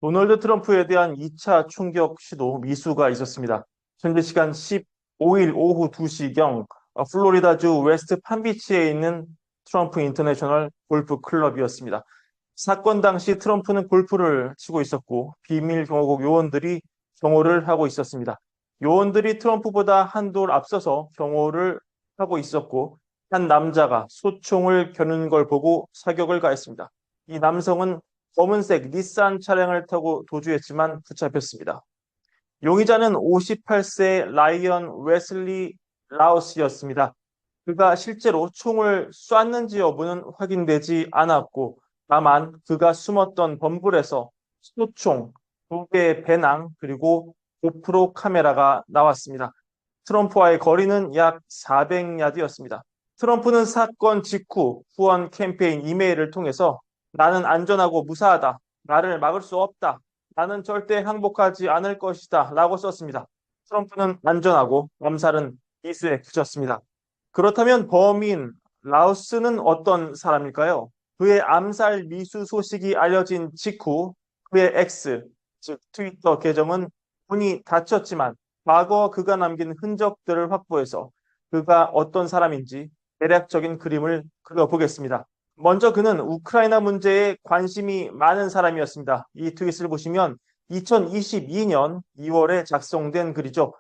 도널드 트럼프에 대한 2차 총격 시도 미수가 있었습니다. 현지 시간 15일 오후 2시경 플로리다주 웨스트 palmbeach에 있는 트럼프 인터내셔널 골프 클럽이었습니다. 사건 당시 트럼프는 골프를 치고 있었고 비밀 경호국 요원들이 경호를 하고 있었습니다. 요원들이 트럼프보다 한 돌 앞서서 경호를 하고 있었고 한 남자가 소총을 겨누는 걸 보고 사격을 가했습니다. 이 남성은 검은색 닛산 차량을 타고 도주했지만 붙잡혔습니다. 용의자는 58세 라이언 웨슬리 라우스였습니다. 그가 실제로 총을 쐈는지 여부는 확인되지 않았고 다만 그가 숨었던 덤불에서 소총, 2개의 배낭 그리고 고프로 카메라가 나왔습니다. 트럼프와의 거리는 약 400야드였습니다. 트럼프는 사건 직후 후원 캠페인 이메일을 통해서 나는 안전하고 무사하다. 나를 막을 수 없다. 나는 절대 항복하지 않을 것이다. 라고 썼습니다. 트럼프는 안전하고 암살은 미수에 그쳤습니다. 그렇다면 범인 라우스는 어떤 사람일까요? 그의 암살 미수 소식이 알려진 직후 그의 X, 즉 트위터 계정은 문이 닫혔지만 과거 그가 남긴 흔적들을 확보해서 그가 어떤 사람인지 대략적인 그림을 그려보겠습니다. 먼저 그는 우크라이나 문제에 관심이 많은 사람이었습니다. 이 트윗을 보시면 2022년 2월에 작성된 글이죠.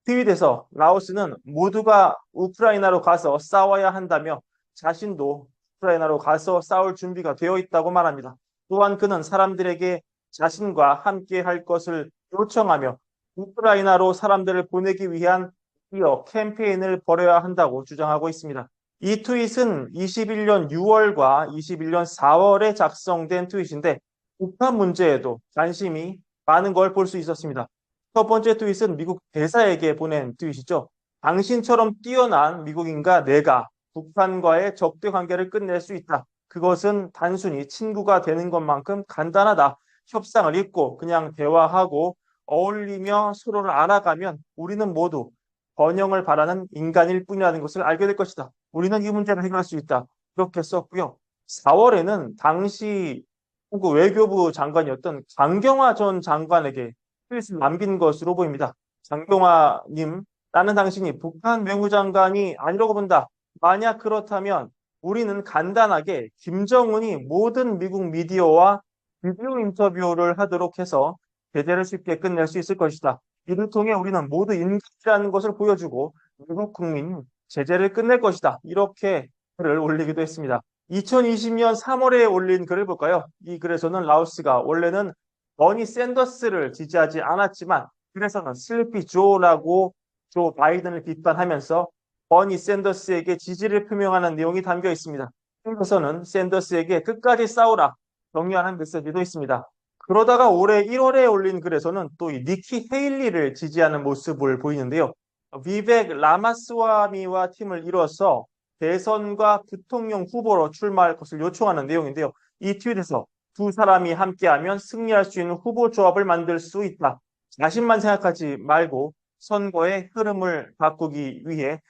트윗에서 라오스는 모두가 우크라이나로 가서 싸워야 한다며 자신도 우크라이나로 가서 싸울 준비가 되어 있다고 말합니다. 또한 그는 사람들에게 자신과 함께 할 것을 요청하며 우크라이나로 사람들을 보내기 위한 기여 캠페인을 벌여야 한다고 주장하고 있습니다. 이 트윗은 21년 6월과 21년 4월에 작성된 트윗인데 북한 문제에도 관심이 많은 걸 볼 수 있었습니다. 첫 번째 트윗은 미국 대사에게 보낸 트윗이죠. 당신처럼 뛰어난 미국인과 내가 북한과의 적대 관계를 끝낼 수 있다. 그것은 단순히 친구가 되는 것만큼 간단하다. 협상을 잇고 그냥 대화하고 어울리며 서로를 알아가면 우리는 모두 번영을 바라는 인간일 뿐이라는 것을 알게 될 것이다. 우리는 이 문제를 해결할 수 있다. 이렇게 썼고요. 4월에는 당시 한국 외교부 장관이었던 강경화 전 장관에게 트윗을 남긴 것으로 보입니다. 장경화님, 나는 당신이 북한 외무장관이 아니라고 본다. 만약 그렇다면 우리는 간단하게 김정은이 모든 미국 미디어와 비디오 인터뷰를 하도록 해서 제재를 쉽게 끝낼 수 있을 것이다. 이를 통해 우리는 모두 인간이라는 것을 보여주고 미국 국민이 제재를 끝낼 것이다. 이렇게 글을 올리기도 했습니다. 2020년 3월에 올린 글을 볼까요? 이 글에서는 라오스가 원래는 버니 샌더스를 지지하지 않았지만 그래서는 슬리피 조라고 조 바이든을 비판하면서 버니 샌더스에게 지지를 표명하는 내용이 담겨 있습니다. 그래서는 샌더스에게 끝까지 싸우라 격려하는 메시지도 있습니다. 그러다가 올해 1월에 올린 글에서는 또 이 니키 헤일리를 지지하는 모습을 보이는데요. 비벡 라마스와미와 팀을 이뤄서 대선과 부통령 후보로 출마할 것을 요청하는 내용인데요. 이 트윗에서 두 사람이 함께하면 승리할 수 있는 후보 조합을 만들 수 있다. 자신만 생각하지 말고 선거의 흐름을 바꾸기 위해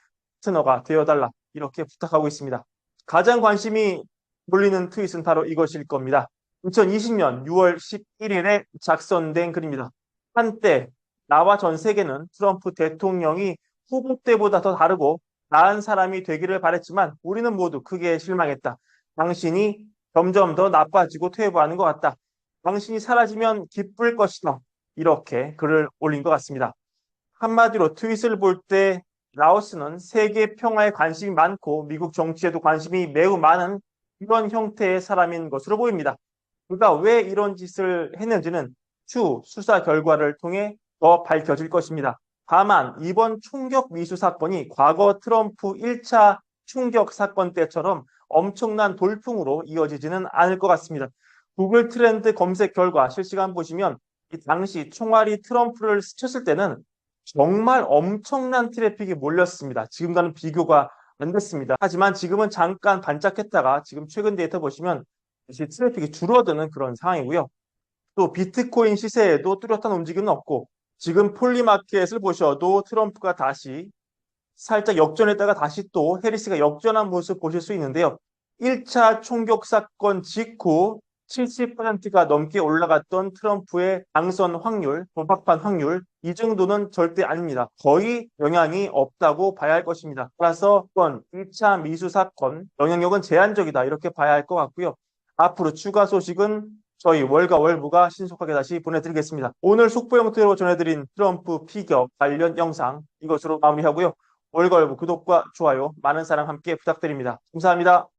파트너가 되어달라. 이렇게 부탁하고 있습니다. 가장 관심이 몰리는 트윗은 바로 이것일 겁니다. 2020년 6월 11일에 작성된 글입니다. 한때 나와 전 세계는 트럼프 대통령이 후보 때보다 더 다르고 나은 사람이 되기를 바랬지만 우리는 모두 크게 실망했다. 당신이 점점 더 나빠지고 퇴보하는 것 같다. 당신이 사라지면 기쁠 것이다. 이렇게 글을 올린 것 같습니다. 한마디로 트윗을 볼 때 라오스는 세계 평화에 관심이 많고 미국 정치에도 관심이 매우 많은 이런 형태의 사람인 것으로 보입니다. 그가 왜 이런 짓을 했는지는 추후 수사 결과를 통해 더 밝혀질 것입니다. 다만 이번 총격 미수 사건이 과거 트럼프 1차 총격 사건 때처럼 엄청난 돌풍으로 이어지지는 않을 것 같습니다. 구글 트렌드 검색 결과 실시간 보시면 이 당시 총알이 트럼프를 스쳤을 때는 정말 엄청난 트래픽이 몰렸습니다. 지금과는 비교가 안 됐습니다. 하지만 지금은 잠깐 반짝했다가 지금 최근 데이터 보시면 다시 트래픽이 줄어드는 그런 상황이고요. 또 비트코인 시세에도 뚜렷한 움직임은 없고 지금 폴리마켓을 보셔도 트럼프가 다시 살짝 역전했다가 다시 또 해리스가 역전한 모습 보실 수 있는데요. 1차 총격 사건 직후 70%가 넘게 올라갔던 트럼프의 당선 확률, 도박판 확률, 이 정도는 절대 아닙니다. 거의 영향이 없다고 봐야 할 것입니다. 따라서 이번 2차 미수 사건 영향력은 제한적이다 이렇게 봐야 할 것 같고요. 앞으로 추가 소식은 저희 월가 월부가 신속하게 다시 보내드리겠습니다. 오늘 속보 형태로 전해드린 트럼프 피격 관련 영상 이것으로 마무리하고요. 월가 월부 구독과 좋아요 많은 사랑 함께 부탁드립니다. 감사합니다.